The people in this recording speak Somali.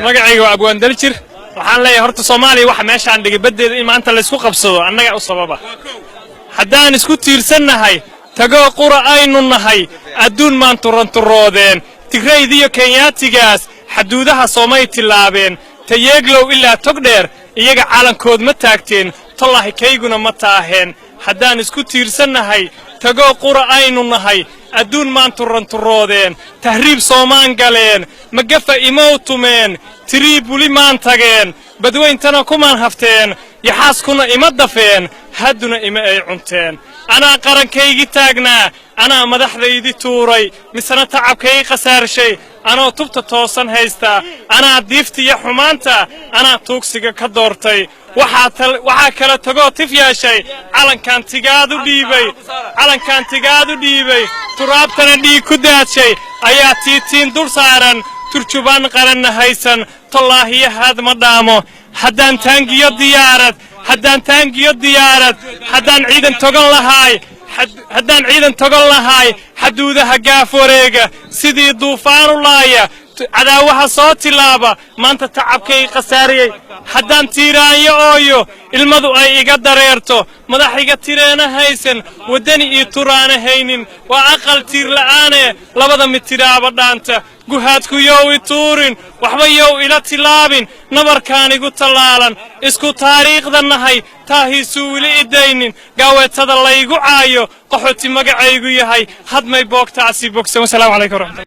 magacayga abwaan daljir waxaan leeyahay horta Soomaaliya waxa meeshaan dhigay badeeda in maanta la isku qabsado annaga u sababa haddaan isku tiirsanahay tago qura aynu nahay adduun maanta ranturoodeen Tigraydiyo Kenyaatigaas xaduudaha Soomaaliya tilaabeen tayeeglow ilaa togdheer iyaga calankood ma taagteen tallahi kayguna ma taaheen haddaan isku tiirsanahay tago qura aynu nahay adduun maanta ranturoodeen tahriib Soomaan galeen magafa imowtumeen Tripoli maan tageen badweyntana kumaan hafteen yaxaaskuna ima dafeen hadduna ima ay cunteen anaa qarankaygi taagnaa anaa madaxdaydi tuuray misana tacabkay qasaarshay anoo tubta toosan haysta anaa diiftiya xumaanta anaa tuugsiga ka doortay waxaa kala tagoo tif yeeshay calankan tigaadu dhiibay turaabtana dhiig ku daadshay ayaa tiitiin dul saaran turjubaan qaranna haysan tallaahiyahaad ma dhaamo haddaan taangiyo diyaarad haddaan ciidan togan lahaay xaduudaha gaaf wareega sidii duufaan u laaya cadaawaha soo tilaaba maanta tacabkay qasaariyay haddaan tiiraanyo ooyo ilmadu ay iga dareerto madaxiga tireena haysan wadani iyo turaana haynin waa aqal tiir la'aane labada mid tiraaba dhaanta guhaadku yow i tuurin waxba yow ila tilaabin nabarkaan igu tallaalan isku taariikhda nahay taahiisuu wili idaynin gaaweetada laygu caayo qaxooti magacaygu yahay hadmay boogtaasi bogsan wasalaamu calaykum.